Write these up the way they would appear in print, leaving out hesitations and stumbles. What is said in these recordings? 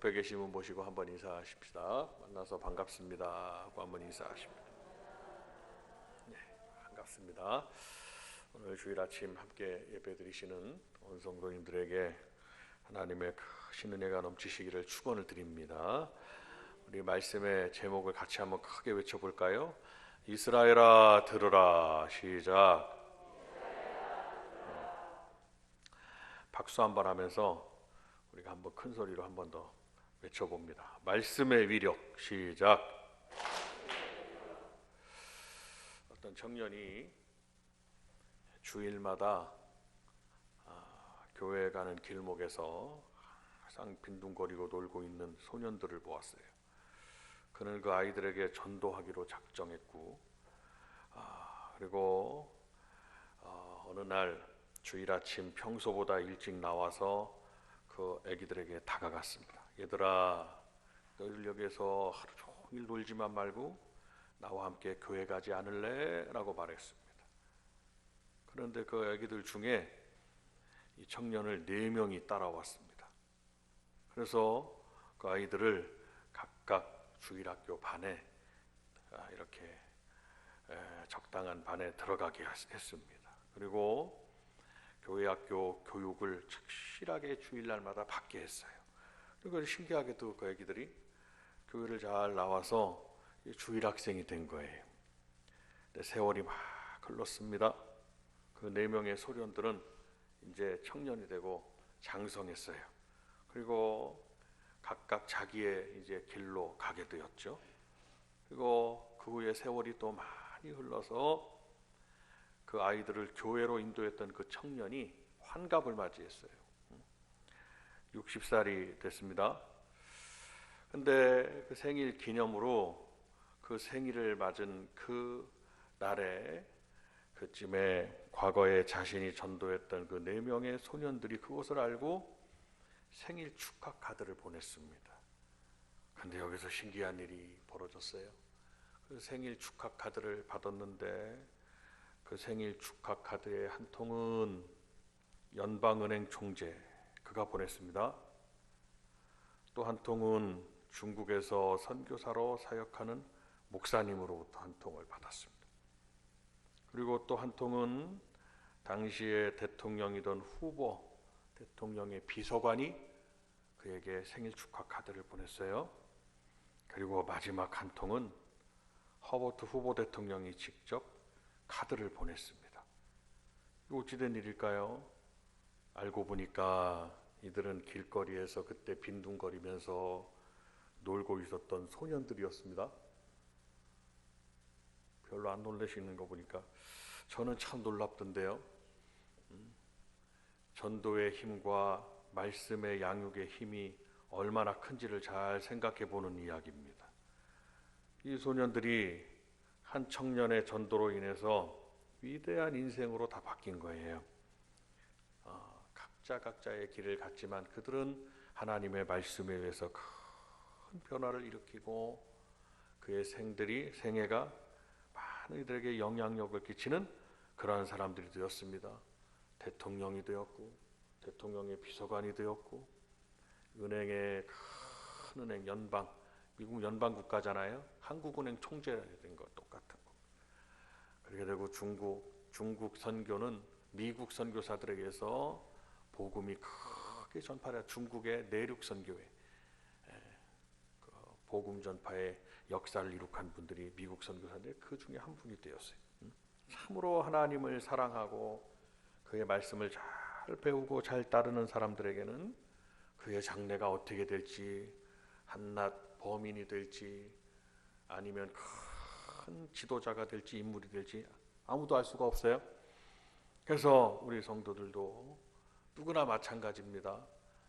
옆에 계신 분 모시고 한번 인사하십시다. 만나서 반갑습니다 하고 한번 인사하십니다. 네, 반갑습니다. 오늘 주일 아침 함께 예배드리시는 온 성도님들에게 하나님의 크신 은혜가 넘치시기를 축원을 드립니다. 우리 말씀의 제목을 같이 한번 크게 외쳐볼까요? 이스라엘아 들으라. 시작. 박수 한번 하면서 우리가 한번 큰 소리로 한 번 더 외쳐봅니다. 말씀의 위력. 시작. 어떤 청년이 주일마다 교회 가는 길목에서 항상 빈둥거리고 놀고 있는 소년들을 보았어요. 그는 그 아이들에게 전도하기로 작정했고, 그리고 어느 날 주일 아침 평소보다 일찍 나와서 그 아기들에게 다가갔습니다. 얘들아, 너희들 여기에서 하루 종일 놀지만 말고 나와 함께 교회 가지 않을래? 라고 말했습니다. 그런데 그 아기들 중에 이 청년을 4명이 따라왔습니다. 그래서 그 아이들을 각각 주일학교 반에 이렇게 적당한 반에 들어가게 했습니다. 그리고 교회 학교 교육을 착실하게 주일날마다 받게 했어요. 그리고 신기하게도 그 아기들이 교회를 잘 나와서 주일 학생이 된 거예요. 근데 세월이 막 흘렀습니다. 그 4명의 소년들은 이제 청년이 되고 장성했어요. 그리고 각각 자기의 이제 길로 가게 되었죠. 그리고 그 후에 세월이 또 많이 흘러서 그 아이들을 교회로 인도했던 그 청년이 환갑을 맞이했어요. 60살이 됐습니다. 근데 그 생일 기념으로 그 생일을 맞은 그 날에 그쯤에 과거에 자신이 전도했던 그 4명의 소년들이 그것을 알고 생일 축하 카드를 보냈습니다. 근데 여기서 신기한 일이 벌어졌어요. 그 생일 축하 카드를 받았는데 그 생일 축하 카드의 한 통은 연방은행 총재 그가 보냈습니다. 또 한 통은 중국에서 선교사로 사역하는 목사님으로부터 한 통을 받았습니다. 그리고 또 한 통은 당시에 대통령이던 후보 대통령의 비서관이 그에게 생일 축하 카드를 보냈어요. 그리고 마지막 한 통은 허버트 후보 대통령이 직접 카드를 보냈습니다. 이거 어찌된 일일까요? 알고 보니까 이들은 길거리에서 그때 빈둥거리면서 놀고 있었던 소년들이었습니다. 별로 안 놀라시는 거 보니까 저는 참 놀랍던데요. 전도의 힘과 말씀의 양육의 힘이 얼마나 큰지를 잘 생각해 보는 이야기입니다. 이 소년들이 한 청년의 전도로 인해서 위대한 인생으로 다 바뀐 거예요. 각자의 길을 갔지만 그들은 하나님의 말씀에 의해서 큰 변화를 일으키고 그의 생애가 많은 이들에게 영향력을 끼치는 그러한 사람들이 되었습니다. 대통령이 되었고 대통령의 비서관이 되었고 은행의 큰 은행 미국 연방 국가잖아요. 한국은행 총재가 된 거 똑같은 거. 그렇게 되고 중국 선교는 미국 선교사들에게서 복음이 크게 전파돼 중국의 내륙 선교회 복음 전파의 역사를 이룩한 분들이 미국 선교사인데 그 중에 한 분이 되었어요. 참으로 하나님을 사랑하고 그의 말씀을 잘 배우고 잘 따르는 사람들에게는 그의 장래가 어떻게 될지 한낱 범인이 될지 아니면 큰 지도자가 될지 인물이 될지 아무도 알 수가 없어요. 그래서 우리 성도들도 누구나 마찬가지입니다.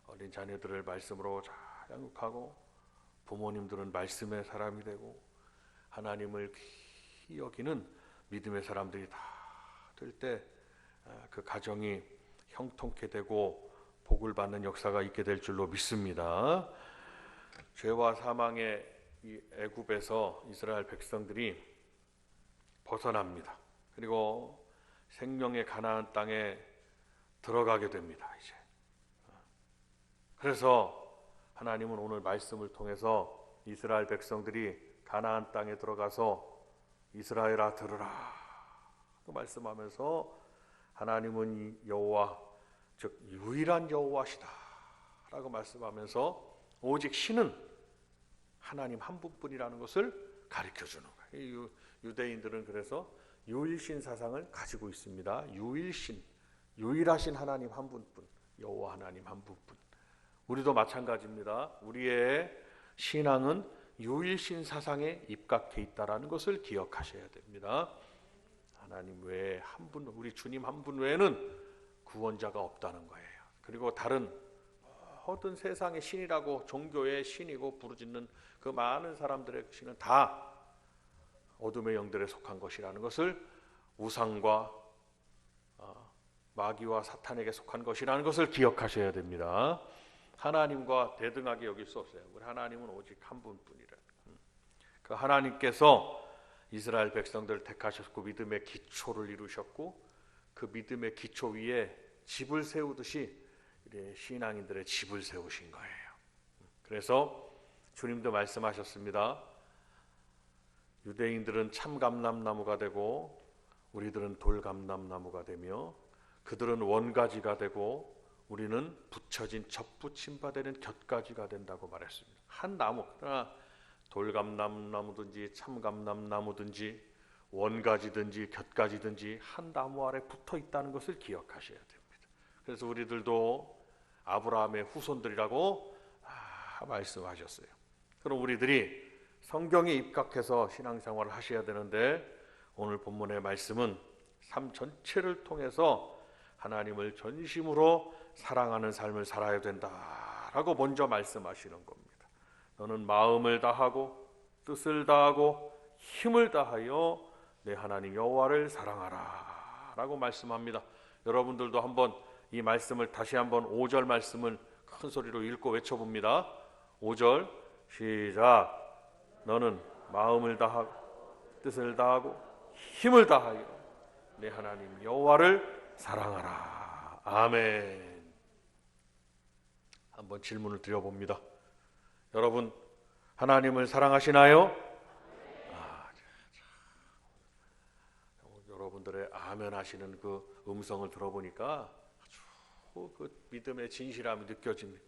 어린 자녀들을 말씀으로 잘 양육하고 부모님들은 말씀의 사람이 되고 하나님을 귀히 여기는 믿음의 사람들이 다 될 때 그 가정이 형통케 되고 복을 받는 역사가 있게 될 줄로 믿습니다. 죄와 사망의 이 애굽에서 이스라엘 백성들이 벗어납니다. 그리고 생명의 가나안 땅에 들어가게 됩니다. 이제 그래서 하나님은 오늘 말씀을 통해서 이스라엘 백성들이 가나안 땅에 들어가서 이스라엘아 들으라 그 말씀하면서 하나님은 여호와 즉 유일한 여호와시다 라고 말씀하면서 오직 신은 하나님 한 분뿐이라는 것을 가르쳐주는 거예요. 유대인들은 그래서 유일신 사상을 가지고 있습니다. 유일신, 유일하신 하나님 한 분뿐, 여호와 하나님 한 분뿐. 우리도 마찬가지입니다. 우리의 신앙은 유일신 사상에 입각해 있다라는 것을 기억하셔야 됩니다. 하나님 외에 한 분, 우리 주님 한 분 외에는 구원자가 없다는 거예요. 그리고 다른 모든 세상의 신이라고 종교의 신이고 부르짖는 그 많은 사람들의 신은 다 어둠의 영들에 속한 것이라는 것을 우상과 마귀와 사탄에게 속한 것이라는 것을 기억하셔야 됩니다. 하나님과 대등하게 여길 수 없어요. 우리 하나님은 오직 한 분뿐이라. 그 하나님께서 이스라엘 백성들을 택하셨고 믿음의 기초를 이루셨고 그 믿음의 기초 위에 집을 세우듯이 신앙인들의 집을 세우신 거예요. 그래서 주님도 말씀하셨습니다. 유대인들은 참감람나무가 되고 우리들은 돌감람나무가 되며 그들은 원가지가 되고 우리는 붙여진 접붙임 바 되는 곁가지가 된다고 말했습니다. 한 나무, 그러나 돌감람나무든지 참감람나무든지 원가지든지 곁가지든지 한 나무 아래 붙어 있다는 것을 기억하셔야 됩니다. 그래서 우리들도 아브라함의 후손들이라고 말씀하셨어요. 그럼 우리들이 성경에 입각해서 신앙생활을 하셔야 되는데 오늘 본문의 말씀은 삶 전체를 통해서 하나님을 전심으로 사랑하는 삶을 살아야 된다라고 먼저 말씀하시는 겁니다. 너는 마음을 다하고 뜻을 다하고 힘을 다하여 내 하나님 여호와를 사랑하라 라고 말씀합니다. 여러분들도 한번 이 말씀을 다시 한번 5절 말씀을 큰 소리로 읽고 외쳐봅니다. 5절 시작. 너는 마음을 다하고 뜻을 다하고 힘을 다하여 내 하나님 여호와를 사랑하라. 아멘. 한번 질문을 드려봅니다. 여러분 하나님을 사랑하시나요? 여러분들의 아멘 하시는 그 음성을 들어보니까 아주 그 믿음의 진실함이 느껴집니다.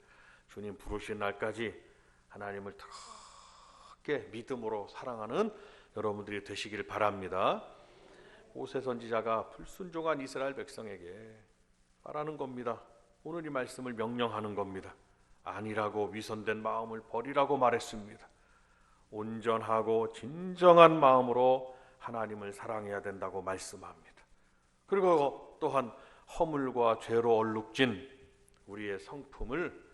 주님 부르신 날까지 하나님을 크게 믿음으로 사랑하는 여러분들이 되시길 바랍니다. 호세 선지자가 불순종한 이스라엘 백성에게 말하는 겁니다. 오늘 이 말씀을 명령하는 겁니다. 아니라고 위선된 마음을 버리라고 말했습니다. 온전하고 진정한 마음으로 하나님을 사랑해야 된다고 말씀합니다. 그리고 또한 허물과 죄로 얼룩진 우리의 성품을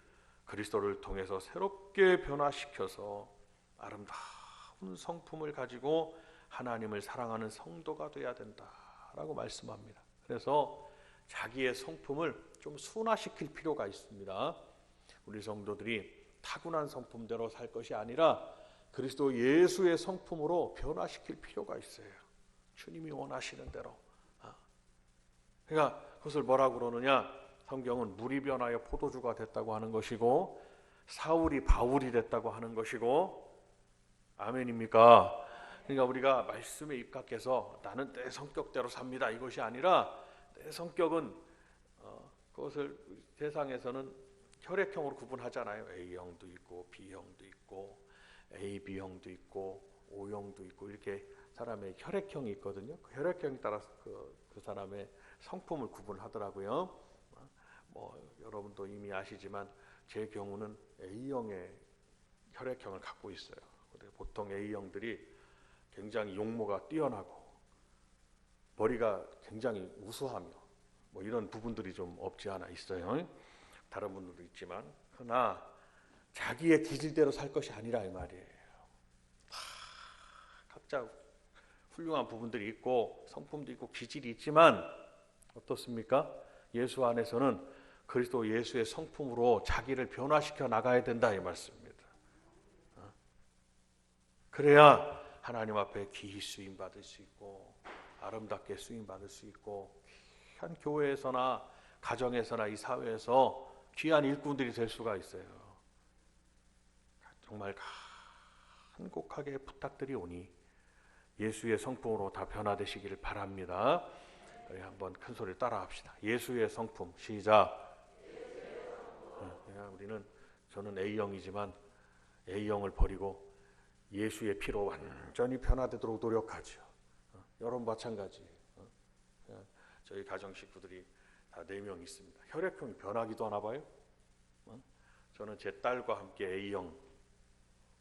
그리스도를 통해서 새롭게 변화시켜서 아름다운 성품을 가지고 하나님을 사랑하는 성도가 되어야 된다라고 말씀합니다. 그래서 자기의 성품을 좀 순화시킬 필요가 있습니다. 우리 성도들이 타고난 성품대로 살 것이 아니라 그리스도 예수의 성품으로 변화시킬 필요가 있어요. 주님이 원하시는 대로. 그러니까 그것을 뭐라고 그러느냐? 성경은 물이 변하여 포도주가 됐다고 하는 것이고 사울이 바울이 됐다고 하는 것이고 아멘입니까? 그러니까 우리가 말씀에 입각해서 나는 내 성격대로 삽니다 이것이 아니라 내 성격은 그것을 세상에서는 혈액형으로 구분하잖아요. A형도 있고 B형도 있고 AB형도 있고 O형도 있고 이렇게 사람의 혈액형이 있거든요. 그 혈액형에 따라서 그 사람의 성품을 구분하더라고요. 여러분도 이미 아시지만 제 경우는 A형의 혈액형을 갖고 있어요. 보통 A형들이 굉장히 용모가 뛰어나고 머리가 굉장히 우수하며 이런 부분들이 좀 없지 않아 있어요. 다른 분들도 있지만 그러나 자기의 기질대로 살 것이 아니라 이 말이에요. 각자 훌륭한 부분들이 있고 성품도 있고 기질이 있지만 어떻습니까? 예수 안에서는 그리스도 예수의 성품으로 자기를 변화시켜 나가야 된다 이 말씀입니다. 그래야 하나님 앞에 귀히 쓰임 받을 수 있고 아름답게 쓰임 받을 수 있고 귀한 교회에서나 가정에서나 이 사회에서 귀한 일꾼들이 될 수가 있어요. 정말 간곡하게 부탁드리오니 예수의 성품으로 다 변화되시기를 바랍니다. 우리 한번 큰 소리를 따라합시다. 예수의 성품. 시작. 저는 A형이지만 A형을 버리고 예수의 피로 완전히 변화되도록 노력하죠. 여러분 마찬가지. 저희 가정 식구들이 다 4명 있습니다. 혈액형이 변하기도 하나 봐요. 저는 제 딸과 함께 A형,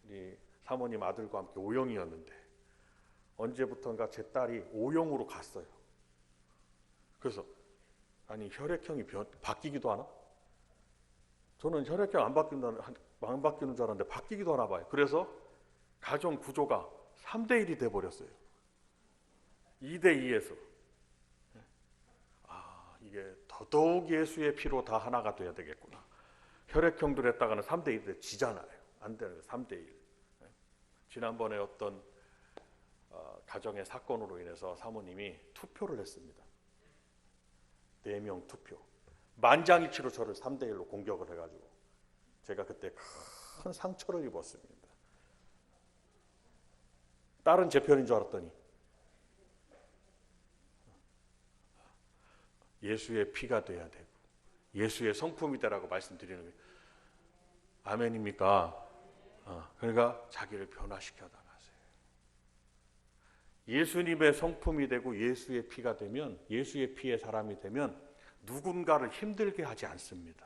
우리 사모님 아들과 함께 O형이었는데 언제부턴가 제 딸이 O형으로 갔어요. 그래서 아니 혈액형이 바뀌기도 하나? 저는 혈액형 안 바뀌는 줄 알았는데 바뀌기도 하나 봐요. 그래서 가정 구조가 3대1이 돼버렸어요. 2대2에서. 이게 더더욱 예수의 피로 다 하나가 돼야 되겠구나. 혈액형들 했다가는 3대1 돼 지잖아요. 안 되는 거예요. 3대1. 지난번에 어떤 가정의 사건으로 인해서 사모님이 투표를 했습니다. 4명 투표. 만장일치로 저를 3대1로 공격을 해가지고 제가 그때 큰 상처를 입었습니다. 딸은 제 편인 줄 알았더니 예수의 피가 돼야 되고 예수의 성품이 되라고 말씀드리는 거예요. 아멘입니까? 그러니까 자기를 변화시켜 나가세요. 예수님의 성품이 되고 예수의 피가 되면, 예수의 피의 사람이 되면 누군가를 힘들게 하지 않습니다.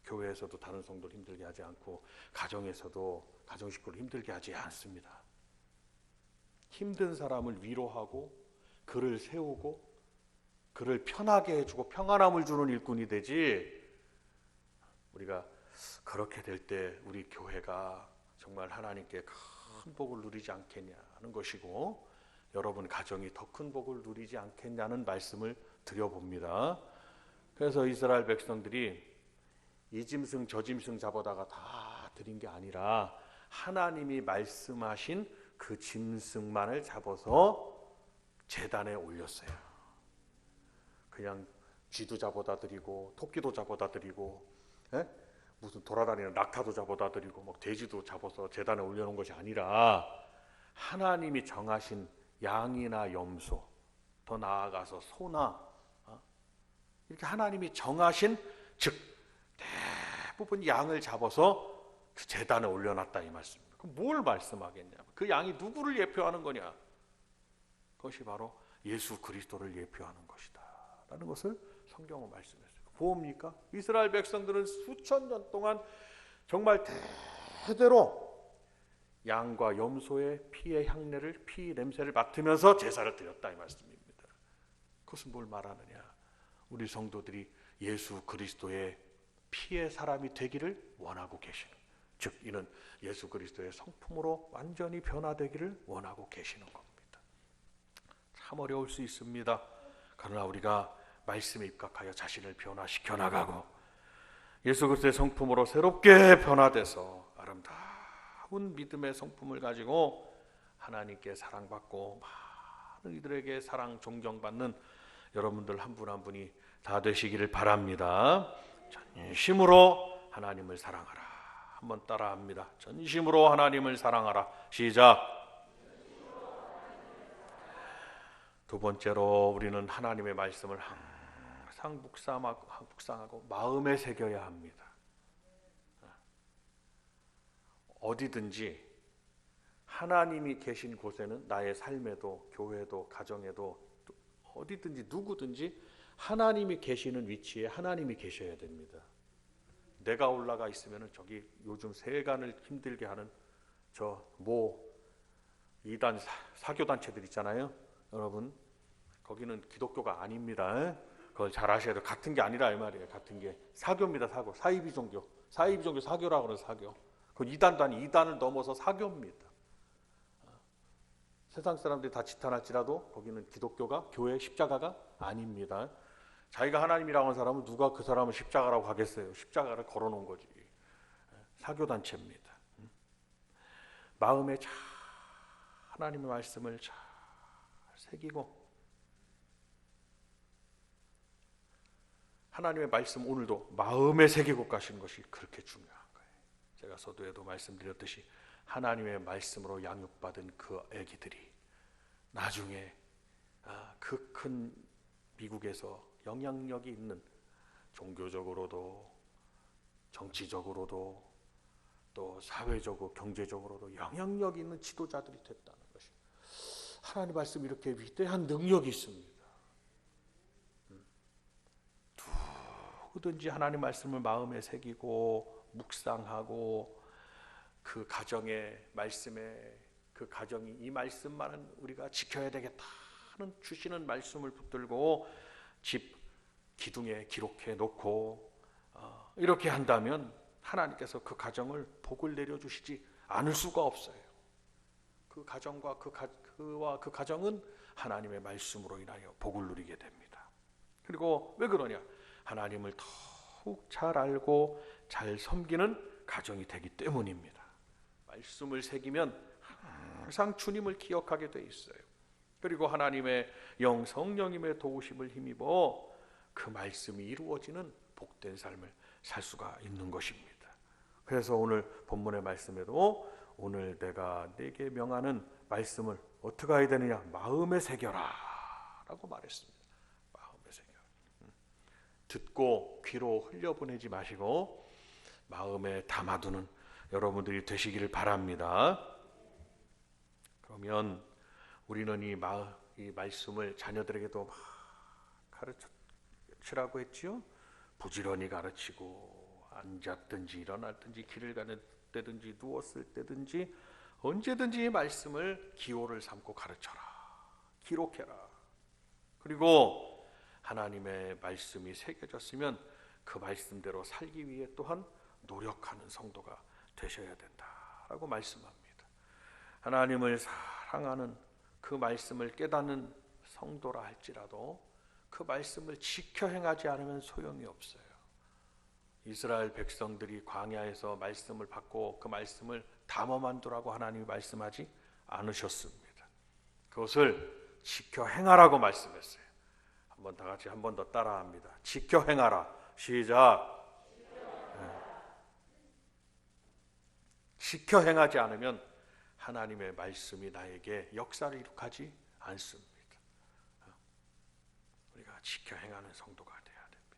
교회에서도 다른 성도를 힘들게 하지 않고 가정에서도 가정 식구를 힘들게 하지 않습니다. 힘든 사람을 위로하고 그를 세우고 그를 편하게 해주고 평안함을 주는 일꾼이 되지, 우리가 그렇게 될 때 우리 교회가 정말 하나님께 큰 복을 누리지 않겠냐 하는 것이고, 여러분 가정이 더 큰 복을 누리지 않겠냐는 말씀을 드려봅니다. 그래서 이스라엘 백성들이 이 짐승 저 짐승 잡아다가 다 드린 게 아니라 하나님이 말씀하신 그 짐승만을 잡아서 제단에 올렸어요. 그냥 쥐도 잡아다 드리고 토끼도 잡아다 드리고 무슨 돌아다니는 낙타도 잡아다 드리고 뭐 돼지도 잡아서 제단에 올려놓은 것이 아니라 하나님이 정하신 양이나 염소, 더 나아가서 소나 이렇게 하나님이 정하신, 즉 대부분 양을 잡아서 그 제단에 올려놨다 이 말씀입니다. 그럼 뭘 말씀하겠냐? 그 양이 누구를 예표하는 거냐? 그것이 바로 예수 그리스도를 예표하는 것이다 라는 것을 성경은 말씀했어요. 뭡니까? 이스라엘 백성들은 수천 년 동안 정말 대대로 양과 염소의 피의 향내를, 피 냄새를 맡으면서 제사를 드렸다 이 말씀입니다. 그것은 뭘 말하느냐? 우리 성도들이 예수 그리스도의 피의 사람이 되기를 원하고 계시는, 즉 이는 예수 그리스도의 성품으로 완전히 변화되기를 원하고 계시는 겁니다. 참 어려울 수 있습니다. 그러나 우리가 말씀에 입각하여 자신을 변화시켜 나가고 예수 그리스도의 성품으로 새롭게 변화돼서 아름다운 믿음의 성품을 가지고 하나님께 사랑받고 많은 이들에게 사랑 존경받는 여러분들 한 분 한 분이 다 되시기를 바랍니다. 전심으로 하나님을 사랑하라. 한번 따라합니다. 전심으로 하나님을 사랑하라. 시작. 두 번째로 우리는 하나님의 말씀을 항상 묵상하고 마음에 새겨야 합니다. 어디든지 하나님이 계신 곳에는, 나의 삶에도 교회도 가정에도 어디든지 누구든지 하나님이 계시는 위치에 하나님이 계셔야 됩니다. 내가 올라가 있으면 저기 요즘 세간을 힘들게 하는 저 이단 사교단체들 있잖아요. 여러분 거기는 기독교가 아닙니다. 그걸 잘 아셔야 돼요. 같은 게 아니라 이 말이에요. 같은 게 사교입니다. 사교. 사이비 종교 사교라고 그러는 사교. 그 이단도 아니, 이단을 넘어서 사교입니다. 세상 사람들이 다 지탄할지라도 거기는 기독교가, 교회 십자가가 아닙니다. 자기가 하나님이라고 하는 사람은 누가 그 사람을 십자가라고 하겠어요. 십자가를 걸어놓은 거지. 사교단체입니다. 마음에 잘 하나님의 말씀을 잘 새기고 하나님의 말씀 오늘도 마음에 새기고 가시는 것이 그렇게 중요한 거예요. 제가 서두에도 말씀드렸듯이 하나님의 말씀으로 양육받은 그 아기들이 나중에 그 큰 미국에서 영향력이 있는, 종교적으로도 정치적으로도 또 사회적으로 경제적으로도 영향력이 있는 지도자들이 됐다는 것이, 하나님 말씀 이렇게 위대한 능력이 있습니다. 누구든지 하나님 말씀을 마음에 새기고 묵상하고 그 가정의 말씀에, 그 가정이 이 말씀만은 우리가 지켜야 되겠다 하는 주시는 말씀을 붙들고 집 기둥에 기록해 놓고 이렇게 한다면 하나님께서 그 가정을 복을 내려주시지 않을 수가 없어요. 그 가정과 그와 그 가정은 하나님의 말씀으로 인하여 복을 누리게 됩니다. 그리고 왜 그러냐? 하나님을 더욱 잘 알고 잘 섬기는 가정이 되기 때문입니다. 말씀을 새기면 항상 주님을 기억하게 돼 있어요. 그리고 하나님의 영 성령님의 도우심을 힘입어 그 말씀이 이루어지는 복된 삶을 살 수가 있는 것입니다. 그래서 오늘 본문의 말씀에도 오늘 내가 네게 명하는 말씀을 어떻게 해야 되느냐? 마음에 새겨라 라고 말했습니다. 마음에 새겨라. 듣고 귀로 흘려보내지 마시고 마음에 담아두는 여러분들이 되시기를 바랍니다. 그러면 우리는 이 말씀을 자녀들에게도 막 가르치라고 했지요. 부지런히 가르치고 앉았든지 일어났든지 길을 가는 때든지 누웠을 때든지 언제든지 이 말씀을 기호를 삼고 가르쳐라. 기록해라. 그리고 하나님의 말씀이 새겨졌으면 그 말씀대로 살기 위해 또한 노력하는 성도가 되셔야 된다라고 말씀합니다. 하나님을 사랑하는 그 말씀을 깨닫는 성도라 할지라도 그 말씀을 지켜 행하지 않으면 소용이 없어요. 이스라엘 백성들이 광야에서 말씀을 받고 그 말씀을 담아만 두라고 하나님이 말씀하지 않으셨습니다. 그것을 지켜 행하라고 말씀했어요. 한번 다 같이 한 번 더 따라합니다. 지켜 행하라. 시작. 지켜 행하지 않으면 하나님의 말씀이 나에게 역사를 이룩하지 않습니다. 우리가 지켜 행하는 성도가 되어야 됩니다.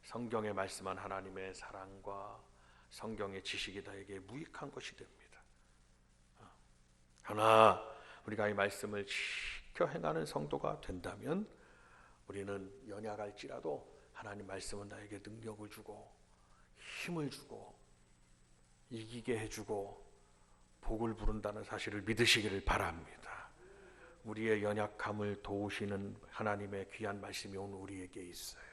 성경에 말씀한 하나님의 사랑과 성경의 지식이 나에게 무익한 것이 됩니다. 그러나 우리가 이 말씀을 지켜 행하는 성도가 된다면 우리는 연약할지라도 하나님 말씀은 나에게 능력을 주고 힘을 주고 이기게 해주고 복을 부른다는 사실을 믿으시기를 바랍니다. 우리의 연약함을 도우시는 하나님의 귀한 말씀이 오늘 우리에게 있어요.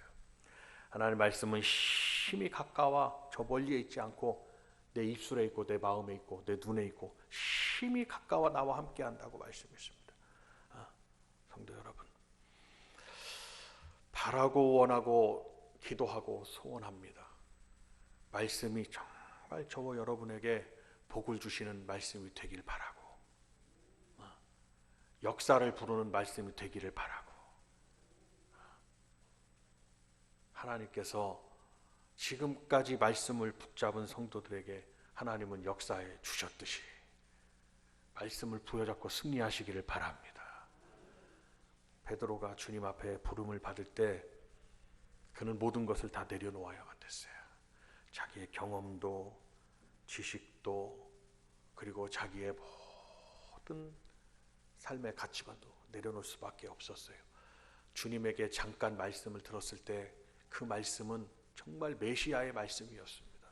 하나님의 말씀은 심히 가까워 저 멀리에 있지 않고 내 입술에 있고 내 마음에 있고 내 눈에 있고 심히 가까워 나와 함께 한다고 말씀했습니다. 성도 여러분, 바라고 원하고 기도하고 소원합니다. 말씀이 정말 저와 여러분에게 복을 주시는 말씀이 되길 바라고, 역사를 부르는 말씀이 되기를 바라고, 하나님께서 지금까지 말씀을 붙잡은 성도들에게 하나님은 역사해 주셨듯이 말씀을 부여잡고 승리하시기를 바랍니다. 베드로가 주님 앞에 부름을 받을 때 그는 모든 것을 다 내려놓아야만 됐어요. 자기의 경험도 지식도 그리고 자기의 모든 삶의 가치관도 내려놓을 수밖에 없었어요. 주님에게 잠깐 말씀을 들었을 때 그 말씀은 정말 메시아의 말씀이었습니다.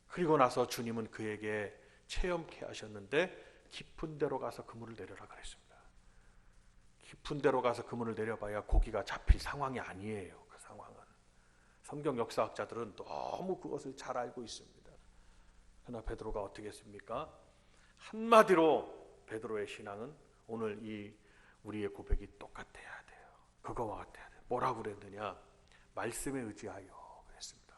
그리고 나서 주님은 그에게 체험케 하셨는데 깊은 데로 가서 그물을 내려라 그랬습니다. 깊은 데로 가서 그물을 내려봐야 고기가 잡힐 상황이 아니에요. 그 상황은 성경 역사학자들은 너무 그것을 잘 알고 있습니다. 그러나 베드로가 어떻게 했습니까? 한마디로 베드로의 신앙은 오늘 이 우리의 고백이 똑같아야 돼요. 그거와 같아야 돼요. 뭐라고 그랬느냐? 말씀에 의지하여 그랬습니다.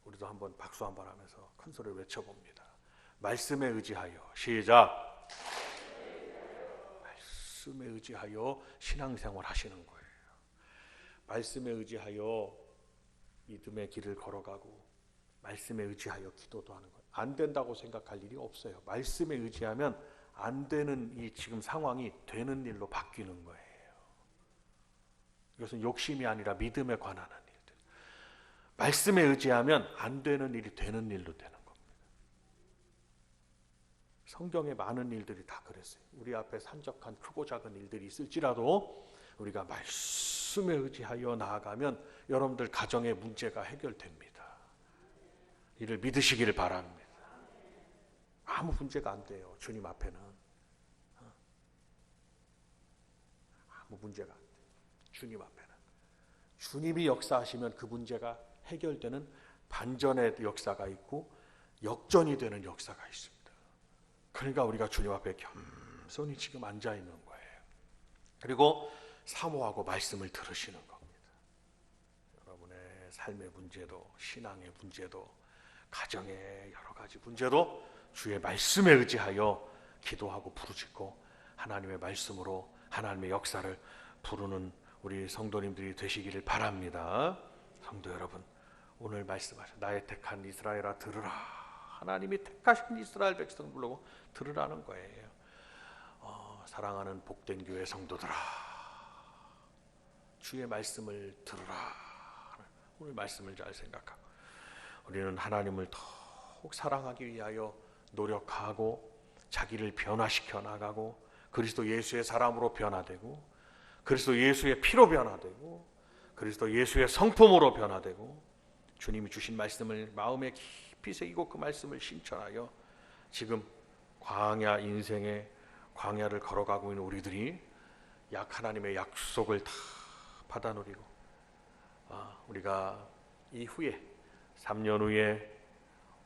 우리도 한번 박수 한번 하면서 큰 소리로 외쳐봅니다. 말씀에 의지하여. 시작. 말씀에 의지하여 신앙생활 하시는 거예요. 말씀에 의지하여 믿음의 길을 걸어가고 말씀에 의지하여 기도도 하는 거예요. 안 된다고 생각할 일이 없어요. 말씀에 의지하면 안 되는 이 지금 상황이 되는 일로 바뀌는 거예요. 이것은 욕심이 아니라 믿음에 관한 일들. 말씀에 의지하면 안 되는 일이 되는 일로 되는 겁니다. 성경에 많은 일들이 다 그랬어요. 우리 앞에 산적한 크고 작은 일들이 있을지라도 우리가 말씀에 의지하여 나아가면 여러분들 가정의 문제가 해결됩니다. 이를 믿으시기를 바랍니다. 아무 문제가 안 돼요. 주님 앞에는. 아무 문제가 안 돼요. 주님 앞에는. 주님이 역사하시면 그 문제가 해결되는 반전의 역사가 있고 역전이 되는 역사가 있습니다. 그러니까 우리가 주님 앞에 겸손히 지금 앉아 있는 거예요. 그리고 사모하고 말씀을 들으시는 겁니다. 여러분의 삶의 문제도 신앙의 문제도 가정의 여러 가지 문제도 주의 말씀에 의지하여 기도하고 부르짖고 하나님의 말씀으로 하나님의 역사를 부르는 우리 성도님들이 되시기를 바랍니다. 성도 여러분, 오늘 말씀하신 나의 택한 이스라엘아 들으라. 하나님이 택하신 이스라엘 백성 부르고 들으라는 거예요. 사랑하는 복된 교회 성도들아, 주의 말씀을 들으라. 오늘 말씀을 잘 생각하고 우리는 하나님을 더욱 사랑하기 위하여 노력하고 자기를 변화시켜 나가고 그리스도 예수의 사람으로 변화되고 그리스도 예수의 피로 변화되고 그리스도 예수의 성품으로 변화되고 주님이 주신 말씀을 마음에 깊이 새기고 그 말씀을 실천하여 지금 광야 인생의 광야를 걸어가고 있는 우리들이 하나님의 약속을 다 받아 누리고 우리가 이후에 3년 후에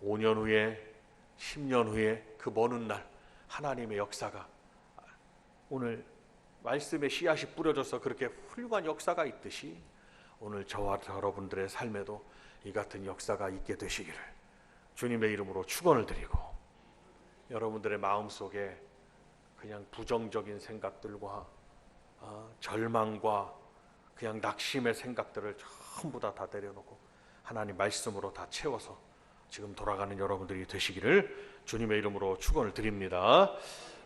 5년 후에 10년 후에 그 먼 훗날 하나님의 역사가 오늘 말씀의 씨앗이 뿌려져서 그렇게 훌륭한 역사가 있듯이 오늘 저와 여러분들의 삶에도 이 같은 역사가 있게 되시기를 주님의 이름으로 축원을 드리고 여러분들의 마음속에 그냥 부정적인 생각들과 절망과 그냥 낙심의 생각들을 전부 다 내려놓고 하나님 말씀으로 다 채워서 지금 돌아가는 여러분들이 되시기를 주님의 이름으로 축원을 드립니다.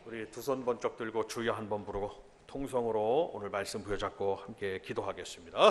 우리 두 손 번쩍 들고 주여 한번 부르고 통성으로 오늘 말씀 부여잡고 함께 기도하겠습니다.